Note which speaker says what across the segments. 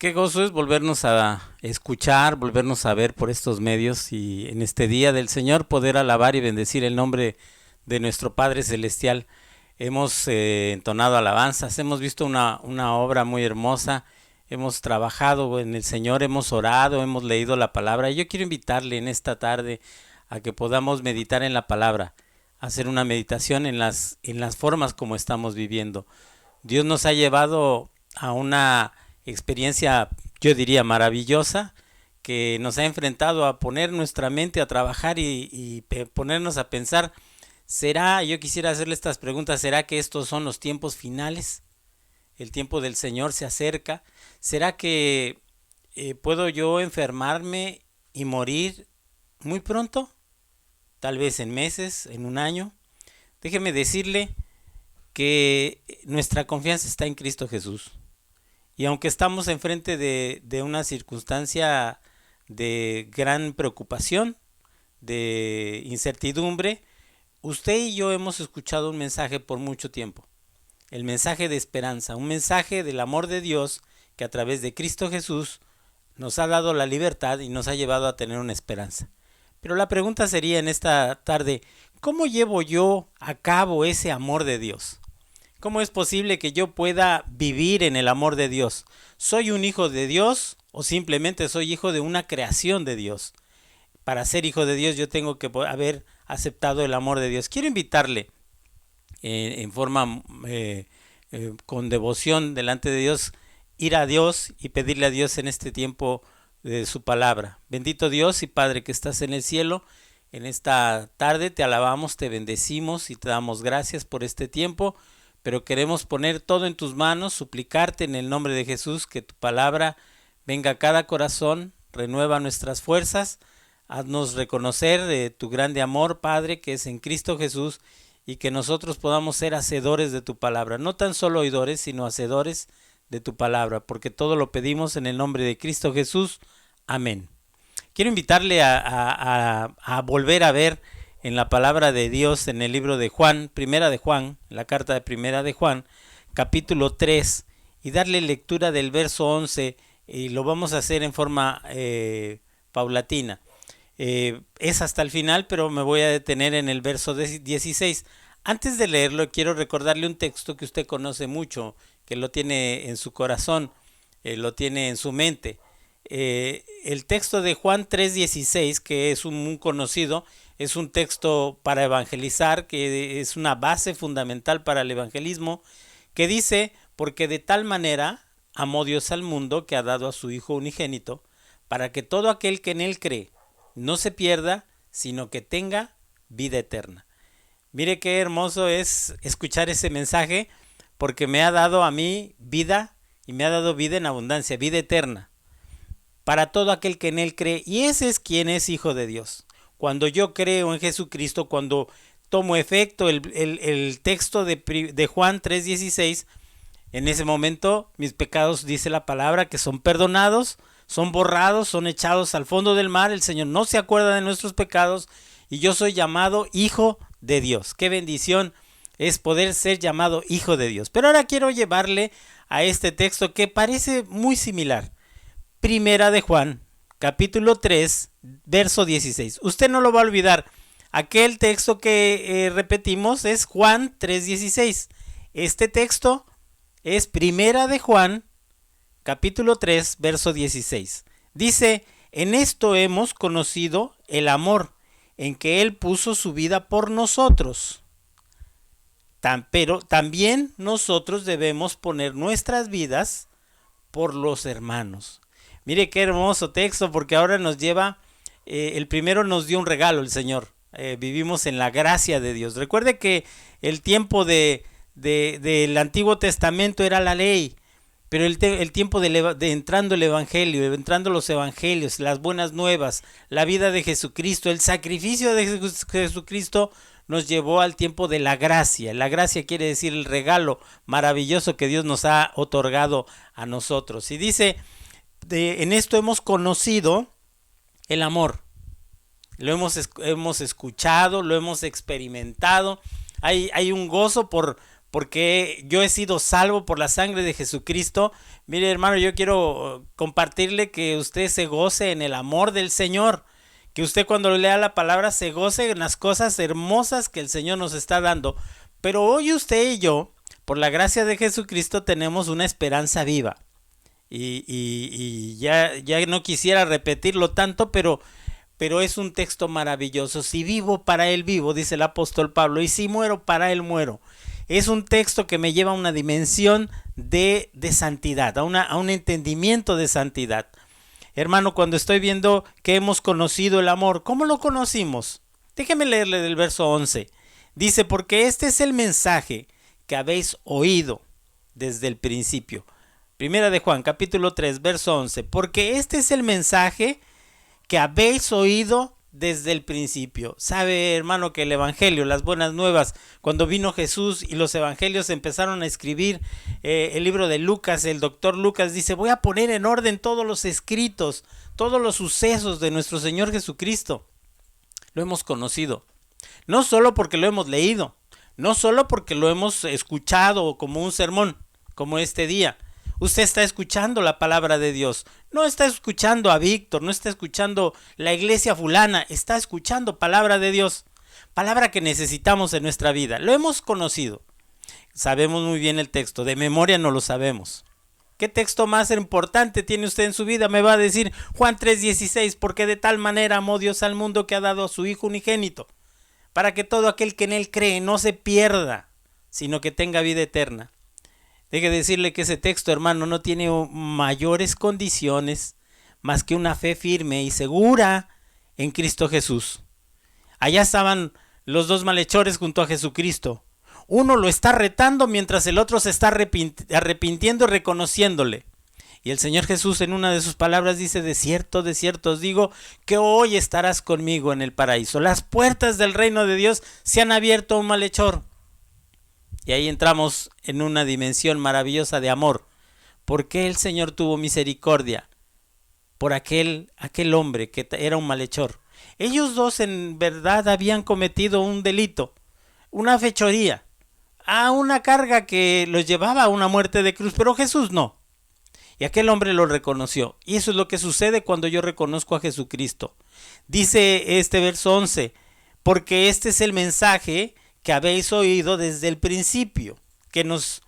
Speaker 1: Qué gozo es volvernos a escuchar, volvernos a ver por estos medios y en este día del Señor poder alabar y bendecir el nombre de nuestro Padre Celestial. Hemos entonado alabanzas, hemos visto una obra muy hermosa, hemos trabajado en el Señor, hemos orado, hemos leído la palabra. Y yo quiero invitarle en esta tarde a que podamos meditar en la palabra, hacer una meditación en las formas como estamos viviendo. Dios nos ha llevado a una experiencia, yo diría, maravillosa, que nos ha enfrentado a poner nuestra mente a trabajar y ponernos a pensar, yo quisiera hacerle estas preguntas, ¿será que estos son los tiempos finales? ¿El tiempo del Señor se acerca? ¿Será que puedo yo enfermarme y morir muy pronto? Tal vez en meses, en un año. Déjeme decirle que nuestra confianza está en Cristo Jesús. Y aunque estamos enfrente de una circunstancia de gran preocupación, de incertidumbre, usted y yo hemos escuchado un mensaje por mucho tiempo. El mensaje de esperanza, un mensaje del amor de Dios que a través de Cristo Jesús nos ha dado la libertad y nos ha llevado a tener una esperanza. Pero la pregunta sería en esta tarde, ¿cómo llevo yo a cabo ese amor de Dios? ¿Cómo es posible que yo pueda vivir en el amor de Dios? ¿Soy un hijo de Dios o simplemente soy hijo de una creación de Dios? Para ser hijo de Dios yo tengo que haber aceptado el amor de Dios. Quiero invitarle en forma con devoción delante de Dios, ir a Dios y pedirle a Dios en este tiempo de su palabra. Bendito Dios y Padre que estás en el cielo, en esta tarde te alabamos, te bendecimos y te damos gracias por este tiempo. Pero queremos poner todo en tus manos, suplicarte en el nombre de Jesús que tu palabra venga a cada corazón, renueva nuestras fuerzas, haznos reconocer de tu grande amor, Padre, que es en Cristo Jesús, y que nosotros podamos ser hacedores de tu palabra, no tan solo oidores, sino hacedores de tu palabra, porque todo lo pedimos en el nombre de Cristo Jesús. Amén. Quiero invitarle a volver a ver en la palabra de Dios en el libro de Juan, primera de Juan, la carta de primera de Juan, capítulo 3, y darle lectura del verso 11, y lo vamos a hacer en forma paulatina. Es hasta el final, pero me voy a detener en el verso 16. Antes de leerlo, quiero recordarle un texto que usted conoce mucho, que lo tiene en su corazón, lo tiene en su mente. El texto de Juan 3:16, que es muy conocido, es un texto para evangelizar, que es una base fundamental para el evangelismo, que dice, porque de tal manera amó Dios al mundo que ha dado a su Hijo unigénito, para que todo aquel que en él cree no se pierda, sino que tenga vida eterna. Mire qué hermoso es escuchar ese mensaje, porque me ha dado a mí vida, y me ha dado vida en abundancia, vida eterna, para todo aquel que en él cree, y ese es quien es hijo de Dios. Cuando yo creo en Jesucristo, cuando tomo efecto el texto de Juan 3:16, en ese momento mis pecados, dice la palabra, que son perdonados, son borrados, son echados al fondo del mar. El Señor no se acuerda de nuestros pecados y yo soy llamado hijo de Dios. Qué bendición es poder ser llamado hijo de Dios. Pero ahora quiero llevarle a este texto que parece muy similar. Primera de Juan, capítulo 3, verso 16. Usted no lo va a olvidar. Aquel texto que repetimos es Juan 3:16. Este texto es Primera de Juan, capítulo 3, verso 16. Dice, en esto hemos conocido el amor, en que Él puso su vida por nosotros. Pero también nosotros debemos poner nuestras vidas por los hermanos. Mire qué hermoso texto, porque ahora nos lleva, el primero nos dio un regalo el Señor. Vivimos en la gracia de Dios. Recuerde que el tiempo del Antiguo Testamento era la ley, pero el tiempo de entrando el Evangelio, entrando los Evangelios, las buenas nuevas, la vida de Jesucristo, el sacrificio de Jesucristo nos llevó al tiempo de la gracia. La gracia quiere decir el regalo maravilloso que Dios nos ha otorgado a nosotros. Y dice, en esto hemos conocido el amor. Lo hemos escuchado, lo hemos experimentado. Hay un gozo porque yo he sido salvo por la sangre de Jesucristo, Mire, hermano, yo quiero compartirle que usted se goce en el amor del Señor, que usted cuando lea la palabra se goce en las cosas hermosas que el Señor nos está dando. Pero hoy usted y yo, por la gracia de Jesucristo, tenemos una esperanza viva. Y ya no quisiera repetirlo tanto, pero es un texto maravilloso. Si vivo, para Él vivo, dice el apóstol Pablo, y si muero, para Él muero. Es un texto que me lleva a una dimensión de santidad, a un entendimiento de santidad. Hermano, cuando estoy viendo que hemos conocido el amor, ¿cómo lo conocimos? Déjeme leerle del verso 11. Dice, porque este es el mensaje que habéis oído desde el principio. Primera de Juan, capítulo 3, verso 11. Porque este es el mensaje que habéis oído desde el principio. Sabe, hermano, que el evangelio, las buenas nuevas, cuando vino Jesús y los evangelios empezaron a escribir, el libro de Lucas, el doctor Lucas dice, voy a poner en orden todos los escritos, todos los sucesos de nuestro Señor Jesucristo. Lo hemos conocido, no solo porque lo hemos leído, no solo porque lo hemos escuchado como un sermón, como este día. Usted está escuchando la palabra de Dios, no está escuchando a Víctor, no está escuchando la iglesia fulana, está escuchando palabra de Dios, palabra que necesitamos en nuestra vida. Lo hemos conocido, sabemos muy bien el texto, de memoria no lo sabemos. ¿Qué texto más importante tiene usted en su vida? Me va a decir Juan 3:16, porque de tal manera amó Dios al mundo que ha dado a su Hijo unigénito, para que todo aquel que en Él cree no se pierda, sino que tenga vida eterna. Deje de decirle que ese texto, hermano, no tiene mayores condiciones más que una fe firme y segura en Cristo Jesús. Allá estaban los dos malhechores junto a Jesucristo. Uno lo está retando mientras el otro se está arrepintiendo y reconociéndole. Y el Señor Jesús en una de sus palabras dice, de cierto os digo que hoy estarás conmigo en el paraíso. Las puertas del reino de Dios se han abierto a un malhechor. Y ahí entramos en una dimensión maravillosa de amor. ¿Por qué el Señor tuvo misericordia por aquel hombre que era un malhechor? Ellos dos en verdad habían cometido un delito, una fechoría, a una carga que los llevaba a una muerte de cruz, pero Jesús no. Y aquel hombre lo reconoció. Y eso es lo que sucede cuando yo reconozco a Jesucristo. Dice este verso 11, porque este es el mensaje que habéis oído desde el principio, que nos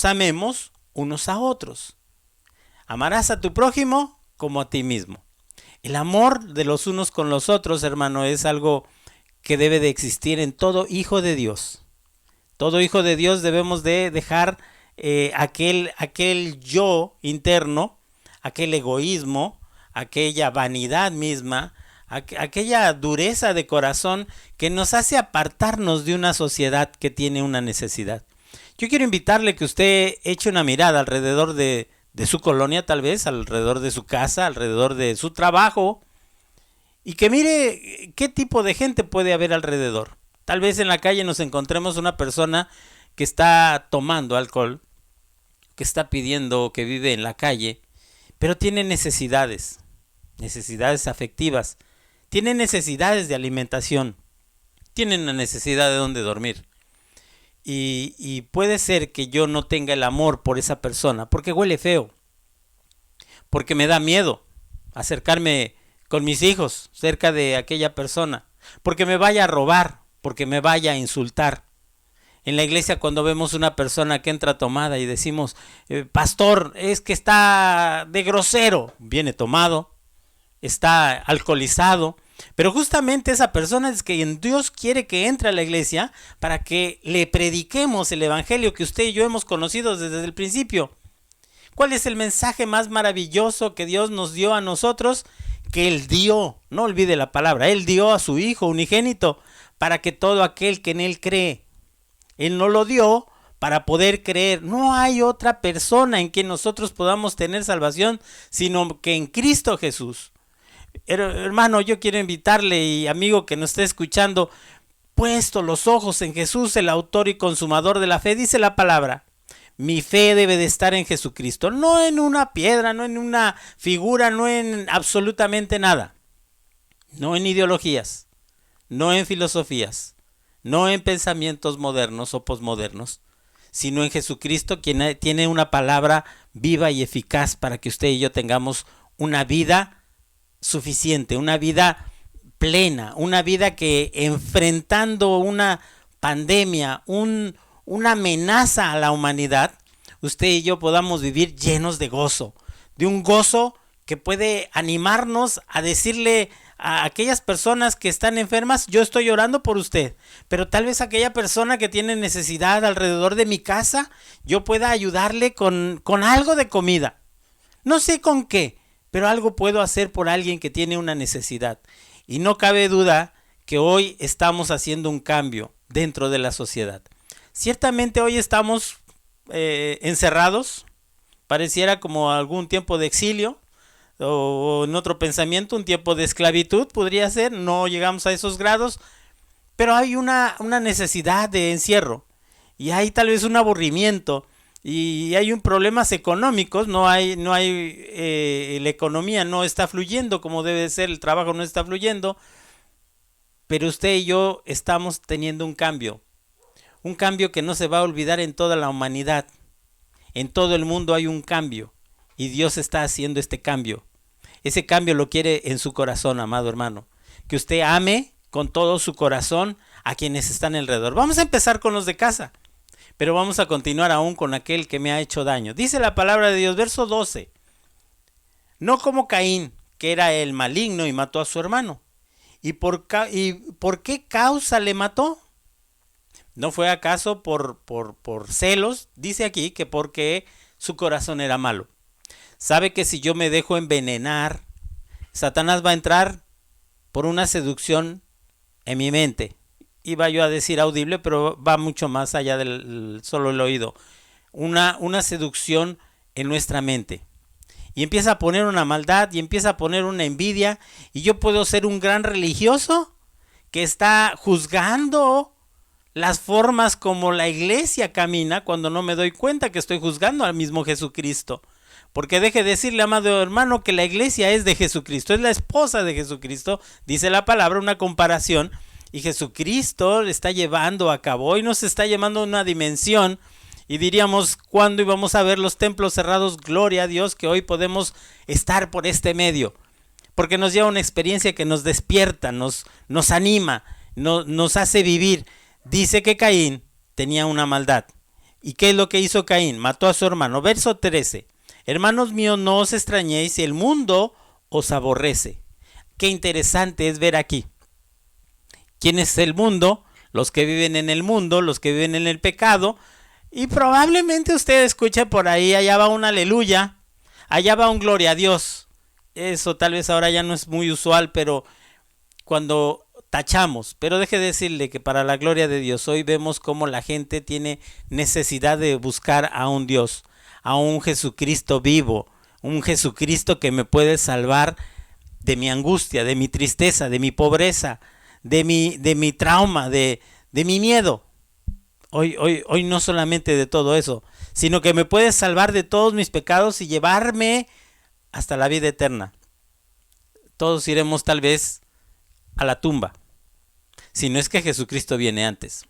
Speaker 1: amemos unos a otros. Amarás a tu prójimo como a ti mismo. El amor de los unos con los otros, hermano, es algo que debe de existir en todo hijo de Dios. Todo hijo de Dios debemos de dejar aquel yo interno, aquel egoísmo, aquella vanidad misma, aquella dureza de corazón que nos hace apartarnos de una sociedad que tiene una necesidad. Yo quiero invitarle que usted eche una mirada alrededor de su colonia, tal vez, alrededor de su casa, alrededor de su trabajo, y que mire qué tipo de gente puede haber alrededor. Tal vez en la calle nos encontremos una persona que está tomando alcohol, que está pidiendo, que vive en la calle, pero tiene necesidades afectivas, tiene necesidades de alimentación, tiene una necesidad de dónde dormir. Y puede ser que yo no tenga el amor por esa persona, porque huele feo, porque me da miedo acercarme con mis hijos cerca de aquella persona, porque me vaya a robar, porque me vaya a insultar. En la iglesia cuando vemos una persona que entra tomada y decimos, pastor, es que está de grosero, viene tomado, está alcoholizado, pero justamente esa persona es que Dios quiere que entre a la iglesia para que le prediquemos el evangelio que usted y yo hemos conocido desde el principio. ¿Cuál es el mensaje más maravilloso que Dios nos dio a nosotros? Que Él dio, no olvide la palabra, Él dio a su Hijo unigénito para que todo aquel que en Él cree. Él no lo dio para poder creer. No hay otra persona en quien nosotros podamos tener salvación, sino que en Cristo Jesús. Hermano, yo quiero invitarle y amigo que nos esté escuchando, puesto los ojos en Jesús, el autor y consumador de la fe, dice la palabra, mi fe debe de estar en Jesucristo, no en una piedra, no en una figura, no en absolutamente nada, no en ideologías, no en filosofías, no en pensamientos modernos o posmodernos, sino en Jesucristo, quien tiene una palabra viva y eficaz para que usted y yo tengamos una vida suficiente, una vida plena, una vida que enfrentando una pandemia, una amenaza a la humanidad, usted y yo podamos vivir llenos de gozo, de un gozo que puede animarnos a decirle a aquellas personas que están enfermas, yo estoy orando por usted, pero tal vez aquella persona que tiene necesidad alrededor de mi casa, yo pueda ayudarle con algo de comida. No sé con qué, pero algo puedo hacer por alguien que tiene una necesidad. Y no cabe duda que hoy estamos haciendo un cambio dentro de la sociedad. Ciertamente hoy estamos encerrados, pareciera como algún tiempo de exilio, o en otro pensamiento, un tiempo de esclavitud podría ser, no llegamos a esos grados, pero hay una necesidad de encierro, y hay tal vez un aburrimiento, y hay un problemas económicos, la economía no está fluyendo como debe ser, el trabajo no está fluyendo, pero usted y yo estamos teniendo un cambio que no se va a olvidar en toda la humanidad, en todo el mundo hay un cambio, y Dios está haciendo este cambio. Ese cambio lo quiere en su corazón, amado hermano. Que usted ame con todo su corazón a quienes están alrededor. Vamos a empezar con los de casa, pero vamos a continuar aún con aquel que me ha hecho daño. Dice la palabra de Dios, verso 12. No como Caín, que era el maligno y mató a su hermano. ¿Y por qué causa le mató? ¿No fue acaso por celos? Dice aquí que porque su corazón era malo. Sabe que si yo me dejo envenenar, Satanás va a entrar por una seducción en mi mente. Iba yo a decir audible, pero va mucho más allá del solo el oído. Una seducción en nuestra mente. Y empieza a poner una maldad y empieza a poner una envidia. Y yo puedo ser un gran religioso que está juzgando las formas como la iglesia camina cuando no me doy cuenta que estoy juzgando al mismo Jesucristo. Porque deje de decirle, amado hermano, que la iglesia es de Jesucristo, es la esposa de Jesucristo, dice la palabra, una comparación, y Jesucristo le está llevando a cabo, hoy nos está llevando a una dimensión, y diríamos, ¿cuándo íbamos a ver los templos cerrados? Gloria a Dios que hoy podemos estar por este medio, porque nos lleva una experiencia que nos despierta, nos anima, nos hace vivir. Dice que Caín tenía una maldad. ¿Y qué es lo que hizo Caín? Mató a su hermano. Verso 13. Hermanos míos, no os extrañéis si el mundo os aborrece. Qué interesante es ver aquí. ¿Quién es el mundo? Los que viven en el mundo, los que viven en el pecado. Y probablemente usted escuche por ahí, allá va un aleluya, allá va un gloria a Dios. Eso tal vez ahora ya no es muy usual, pero cuando tachamos, pero deje de decirle que para la gloria de Dios, hoy vemos cómo la gente tiene necesidad de buscar a un Dios, a un Jesucristo vivo, un Jesucristo que me puede salvar de mi angustia, de mi tristeza, de mi pobreza, de mi trauma, de mi miedo. Hoy no solamente de todo eso, sino que me puede salvar de todos mis pecados y llevarme hasta la vida eterna. Todos iremos tal vez a la tumba, si no es que Jesucristo viene antes.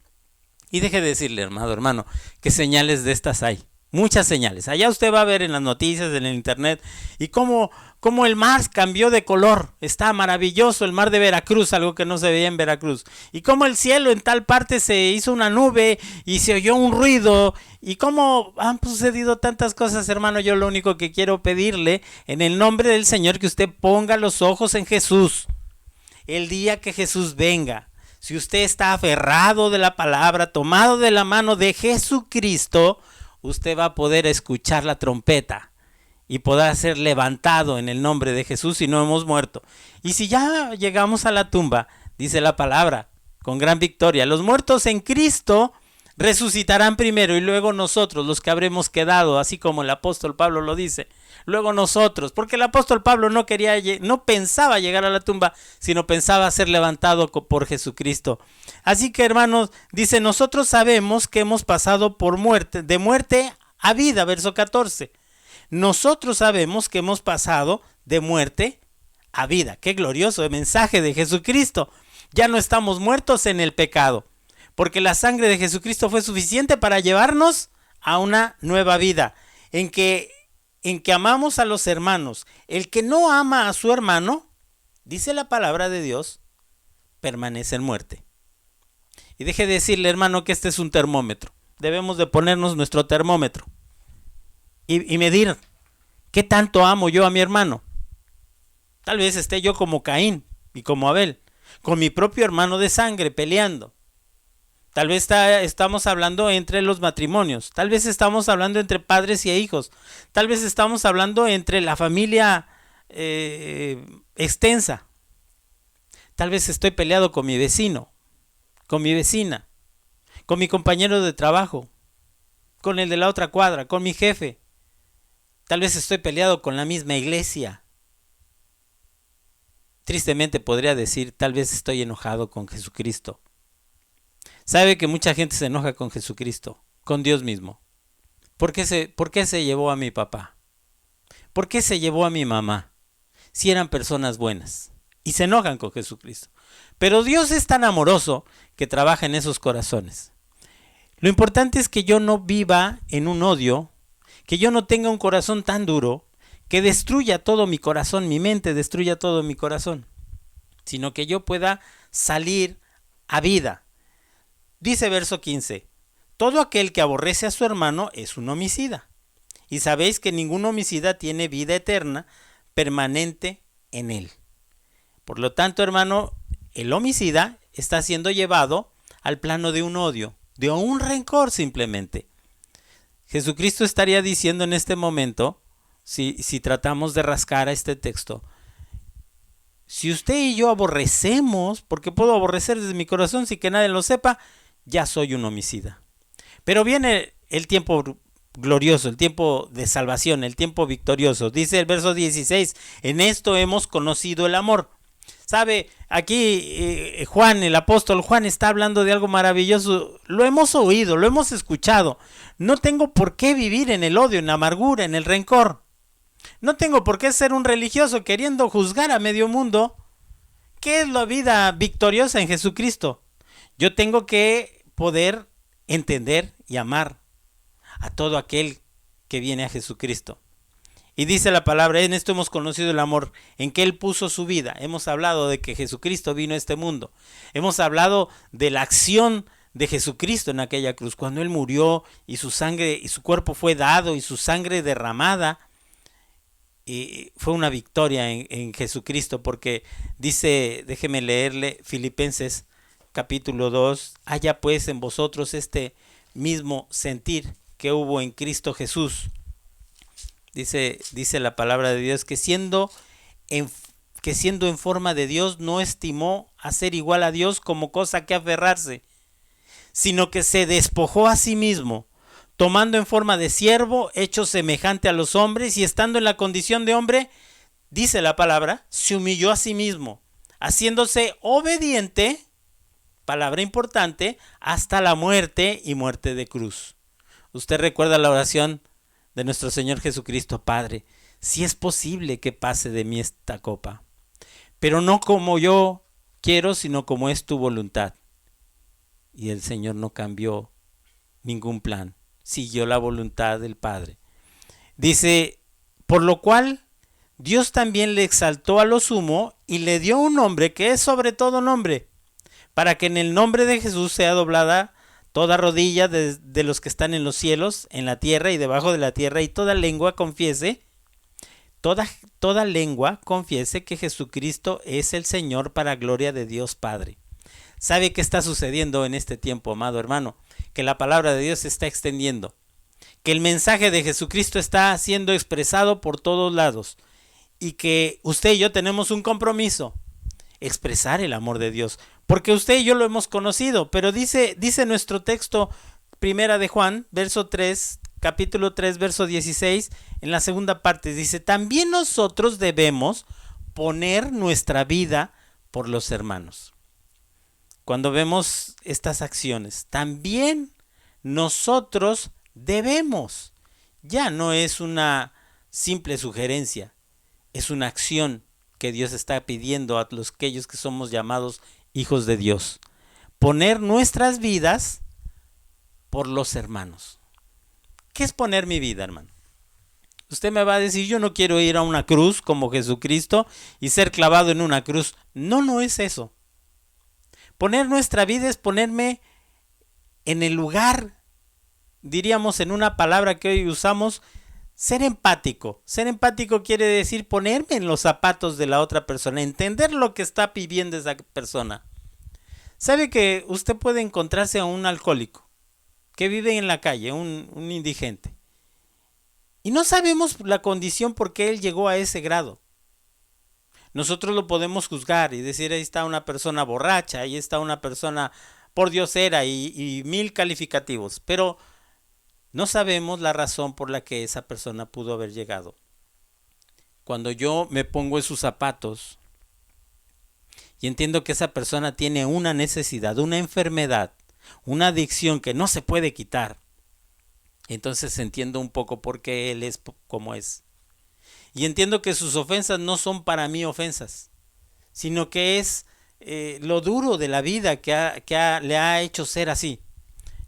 Speaker 1: Y deje de decirle, hermano, que señales de estas hay. Muchas señales. Allá usted va a ver en las noticias, en el internet, y cómo el mar cambió de color. Está maravilloso el mar de Veracruz, algo que no se veía en Veracruz. Y cómo el cielo en tal parte se hizo una nube y se oyó un ruido. Y cómo han sucedido tantas cosas, hermano. Yo lo único que quiero pedirle, en el nombre del Señor, que usted ponga los ojos en Jesús. El día que Jesús venga, si usted está aferrado de la palabra, tomado de la mano de Jesucristo, usted va a poder escuchar la trompeta y podrá ser levantado en el nombre de Jesús y no hemos muerto. Y si ya llegamos a la tumba, dice la palabra, con gran victoria, los muertos en Cristo resucitarán primero y luego nosotros, los que habremos quedado, así como el apóstol Pablo lo dice, luego nosotros, porque el apóstol Pablo no pensaba llegar a la tumba, sino pensaba ser levantado por Jesucristo. Así que, hermanos, dice, nosotros sabemos que hemos pasado por muerte, de muerte a vida, verso 14. Nosotros sabemos que hemos pasado de muerte a vida. Qué glorioso el mensaje de Jesucristo. Ya no estamos muertos en el pecado. porque la sangre de Jesucristo fue suficiente para llevarnos a una nueva vida, en que amamos a los hermanos. El que no ama a su hermano, dice la palabra de Dios, permanece en muerte. Y deje de decirle, hermano, que este es un termómetro. Debemos de ponernos nuestro termómetro y medir qué tanto amo yo a mi hermano. Tal vez esté yo como Caín y como Abel, con mi propio hermano de sangre peleando. Tal vez estamos hablando entre los matrimonios, tal vez estamos hablando entre padres y hijos, tal vez estamos hablando entre la familia extensa. Tal vez estoy peleado con mi vecino, con mi vecina, con mi compañero de trabajo, con el de la otra cuadra, con mi jefe. Tal vez estoy peleado con la misma iglesia. Tristemente podría decir, tal vez estoy enojado con Jesucristo. Sabe que mucha gente se enoja con Jesucristo, con Dios mismo. ¿Por qué se llevó a mi papá? ¿Por qué se llevó a mi mamá? Si eran personas buenas. Y se enojan con Jesucristo. Pero Dios es tan amoroso que trabaja en esos corazones. Lo importante es que yo no viva en un odio, que yo no tenga un corazón tan duro que destruya todo mi corazón, mi mente destruya todo mi corazón, sino que yo pueda salir a vida. Dice verso 15, todo aquel que aborrece a su hermano es un homicida. Y sabéis que ningún homicida tiene vida eterna permanente en él. Por lo tanto, hermano, el homicida está siendo llevado al plano de un odio, de un rencor simplemente. Jesucristo estaría diciendo en este momento, si tratamos de rascar a este texto, si usted y yo aborrecemos, porque puedo aborrecer desde mi corazón sin que nadie lo sepa, ya soy un homicida. Pero viene el tiempo glorioso, el tiempo de salvación, el tiempo victorioso. Dice el verso 16, en esto hemos conocido el amor. Sabe, aquí Juan, el apóstol Juan, está hablando de algo maravilloso. Lo hemos oído, lo hemos escuchado. No tengo por qué vivir en el odio, en la amargura, en el rencor. No tengo por qué ser un religioso queriendo juzgar a medio mundo. ¿Qué es la vida victoriosa en Jesucristo? Yo tengo que poder entender y amar a todo aquel que viene a Jesucristo. Y dice la palabra, en esto hemos conocido el amor, en que Él puso su vida. Hemos hablado de que Jesucristo vino a este mundo. Hemos hablado de la acción de Jesucristo en aquella cruz, cuando Él murió y su sangre y su cuerpo fue dado y su sangre derramada. Y fue una victoria en Jesucristo, porque dice, déjeme leerle Filipenses capítulo 2, haya pues en vosotros este mismo sentir que hubo en Cristo Jesús. Dice la palabra de Dios que siendo en forma de Dios no estimó a ser igual a Dios como cosa que aferrarse, sino que se despojó a sí mismo, tomando en forma de siervo, hecho semejante a los hombres, y estando en la condición de hombre, dice la palabra, se humilló a sí mismo, haciéndose obediente, palabra importante, hasta la muerte y muerte de cruz. Usted recuerda la oración de nuestro Señor Jesucristo, Padre, si es posible que pase de mí esta copa, pero no como yo quiero, sino como es tu voluntad. Y el Señor no cambió ningún plan, siguió la voluntad del Padre. Dice, por lo cual Dios también le exaltó a lo sumo y le dio un nombre que es sobre todo nombre, para que en el nombre de Jesús sea doblada toda rodilla de los que están en los cielos, en la tierra y debajo de la tierra, y toda lengua confiese, toda lengua confiese que Jesucristo es el Señor, para gloria de Dios Padre. ¿Sabe qué está sucediendo en este tiempo, amado hermano? Que la palabra de Dios se está extendiendo, que el mensaje de Jesucristo está siendo expresado por todos lados, y que usted y yo tenemos un compromiso, expresar el amor de Dios, porque usted y yo lo hemos conocido, pero dice nuestro texto, primera de Juan, verso 3, capítulo 3, verso 16, en la segunda parte, dice, también nosotros debemos poner nuestra vida por los hermanos. Cuando vemos estas acciones, también nosotros debemos, ya no es una simple sugerencia, es una acción que Dios está pidiendo a aquellos que somos llamados hijos de Dios. poner nuestras vidas por los hermanos. ¿Qué es poner mi vida, hermano? Usted me va a decir, yo no quiero ir a una cruz como Jesucristo y ser clavado en una cruz. No, no es eso. Poner nuestra vida es ponerme en el lugar, diríamos en una palabra que hoy usamos, ser empático. Ser empático quiere decir ponerme en los zapatos de la otra persona, entender lo que está viviendo esa persona. ¿Sabe que usted puede encontrarse a un alcohólico que vive en la calle, un indigente? Y no sabemos la condición por qué él llegó a ese grado. Nosotros lo podemos juzgar y decir, ahí está una persona borracha, ahí está una persona por diosera y mil calificativos, pero no sabemos la razón por la que esa persona pudo haber llegado. Cuando yo me pongo en sus zapatos y entiendo que esa persona tiene una necesidad, una enfermedad, una adicción que no se puede quitar, entonces entiendo un poco por qué él es como es. Y entiendo que sus ofensas no son para mí ofensas, sino que es lo duro de la vida que le ha hecho ser así.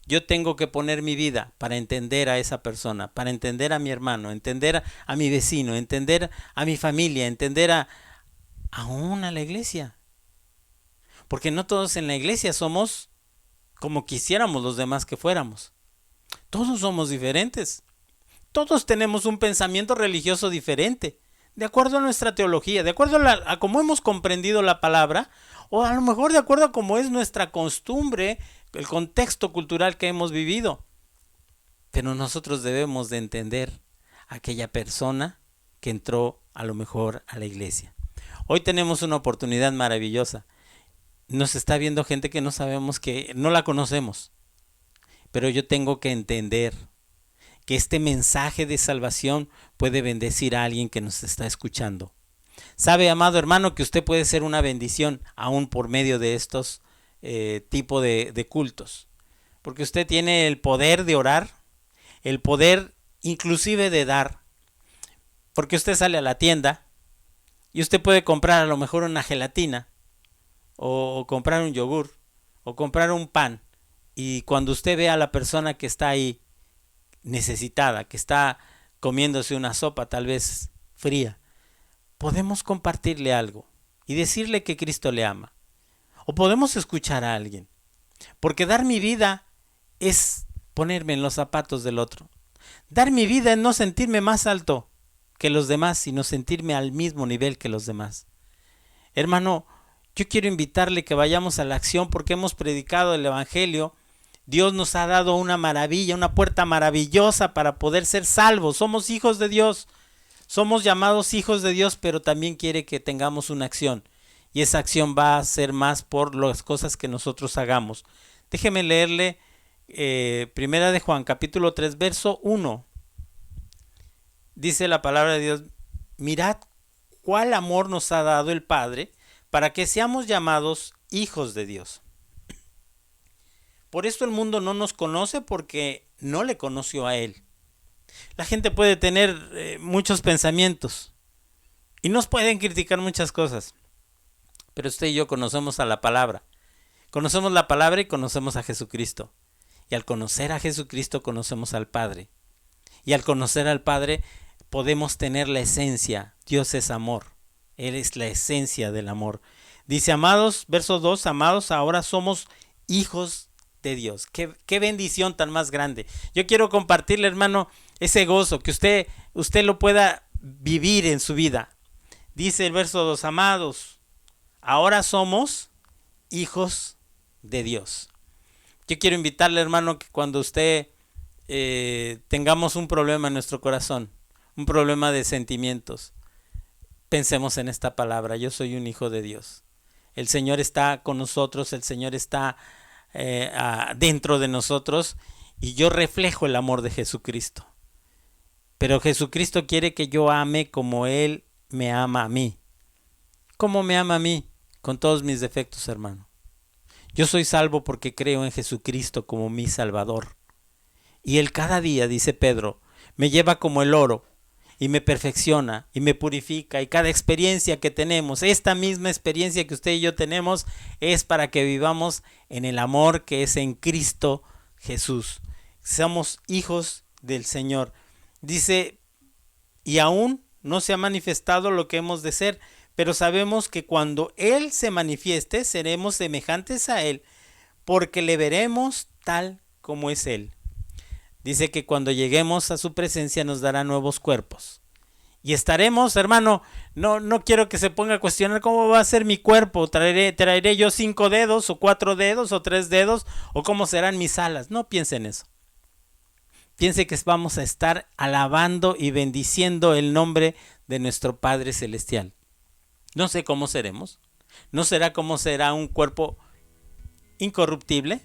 Speaker 1: Yo tengo que poner mi vida para entender a esa persona, para entender a mi hermano, entender a mi vecino, entender a mi familia, entender aún a la iglesia. Porque no todos en la iglesia somos como quisiéramos los demás que fuéramos. Todos somos diferentes. Todos tenemos un pensamiento religioso diferente, de acuerdo a nuestra teología, de acuerdo a cómo hemos comprendido la palabra, o a lo mejor de acuerdo a cómo es nuestra costumbre, el contexto cultural que hemos vivido. Pero nosotros debemos de entender a aquella persona que entró a lo mejor a la iglesia. Hoy tenemos una oportunidad maravillosa. Nos está viendo gente que no sabemos, que no la conocemos. Pero yo tengo que entender que este mensaje de salvación puede bendecir a alguien que nos está escuchando. Sabe, amado hermano, que usted puede ser una bendición aún por medio de estos tipo de cultos. Porque usted tiene el poder de orar, el poder inclusive de dar. Porque usted sale a la tienda y usted puede comprar a lo mejor una gelatina, o comprar un yogur, o comprar un pan. Y cuando usted ve a la persona que está ahí necesitada, que está comiéndose una sopa tal vez fría, podemos compartirle algo y decirle que Cristo le ama. O podemos escuchar a alguien. Porque dar mi vida es ponerme en los zapatos del otro. Dar mi vida es no sentirme más alto que los demás, sino sentirme al mismo nivel que los demás. Hermano, yo quiero invitarle que vayamos a la acción porque hemos predicado el Evangelio. Dios nos ha dado una maravilla, una puerta maravillosa para poder ser salvos. Somos hijos de Dios. Somos llamados hijos de Dios, pero también quiere que tengamos una acción. Y esa acción va a ser más por las cosas que nosotros hagamos. Déjeme leerle Primera de Juan, capítulo 3, verso 1. Dice la palabra de Dios: mirad cuál amor nos ha dado el Padre para que seamos llamados hijos de Dios. Por esto el mundo no nos conoce, porque no le conoció a Él. La gente puede tener muchos pensamientos y nos pueden criticar muchas cosas. Pero usted y yo conocemos a la palabra. Conocemos la palabra y conocemos a Jesucristo. Y al conocer a Jesucristo conocemos al Padre. Y al conocer al Padre podemos tener la esencia. Dios es amor. Él es la esencia del amor. Dice, amados, verso 2, amados, ahora somos hijos de Dios. Qué bendición tan más grande. Yo quiero compartirle, hermano, ese gozo, que usted lo pueda vivir en su vida. Dice el verso 2, amados, ahora somos hijos de Dios. Yo quiero invitarle, hermano, que cuando usted tengamos un problema en nuestro corazón, un problema de sentimientos, pensemos en esta palabra: yo soy un hijo de Dios. El Señor está con nosotros, el Señor está dentro de nosotros, y yo reflejo el amor de Jesucristo. Pero Jesucristo quiere que yo ame como Él me ama a mí. ¿Cómo me ama a mí? Con todos mis defectos, hermano. Yo soy salvo porque creo en Jesucristo como mi Salvador. Y Él cada día, dice Pedro, me lleva como el oro. y me perfecciona y me purifica, y cada experiencia que tenemos, esta misma experiencia que usted y yo tenemos, es para que vivamos en el amor que es en Cristo Jesús. Somos hijos del Señor. Dice, y aún no se ha manifestado lo que hemos de ser, pero sabemos que cuando Él se manifieste, seremos semejantes a Él, porque le veremos tal como es Él. Dice que cuando lleguemos a su presencia nos dará nuevos cuerpos. Y estaremos, hermano, no quiero que se ponga a cuestionar cómo va a ser mi cuerpo. ¿Traeré yo 5 dedos o 4 dedos o 3 dedos? ¿O cómo serán mis alas? No piense en eso. Piense que vamos a estar alabando y bendiciendo el nombre de nuestro Padre Celestial. No sé cómo seremos. No será como será un cuerpo incorruptible,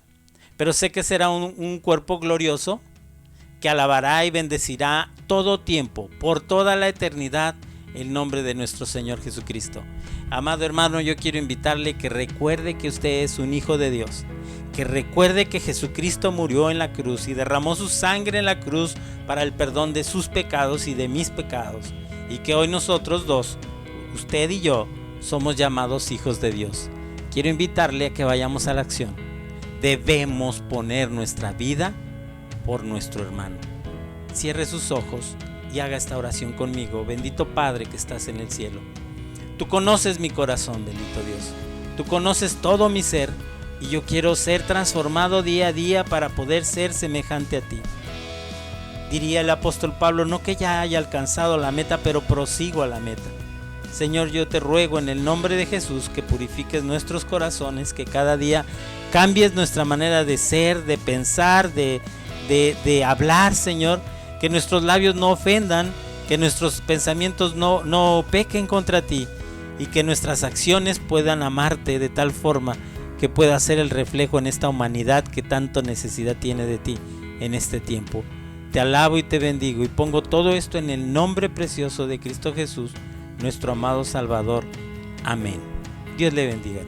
Speaker 1: pero sé que será un cuerpo glorioso, que alabará y bendecirá todo tiempo, por toda la eternidad, el nombre de nuestro Señor Jesucristo. Amado hermano, yo quiero invitarle que recuerde que usted es un hijo de Dios, que recuerde que Jesucristo murió en la cruz y derramó su sangre en la cruz para el perdón de sus pecados y de mis pecados, y que hoy nosotros dos, usted y yo, somos llamados hijos de Dios. Quiero invitarle a que vayamos a la acción. Debemos poner nuestra vida por nuestro hermano. Cierre sus ojos y haga esta oración conmigo. Bendito Padre que estás en el cielo, tú conoces mi corazón, bendito Dios. Tú conoces todo mi ser y yo quiero ser transformado día a día para poder ser semejante a ti. Diría el apóstol Pablo, no que ya haya alcanzado la meta, pero prosigo a la meta. Señor, yo te ruego en el nombre de Jesús que purifiques nuestros corazones, que cada día cambies nuestra manera de ser, de pensar, de hablar, Señor, que nuestros labios no ofendan, que nuestros pensamientos no pequen contra ti, y que nuestras acciones puedan amarte de tal forma que pueda ser el reflejo en esta humanidad que tanto necesidad tiene de ti en este tiempo. Te alabo y te bendigo y pongo todo esto en el nombre precioso de Cristo Jesús, nuestro amado Salvador. Amén. Dios le bendiga.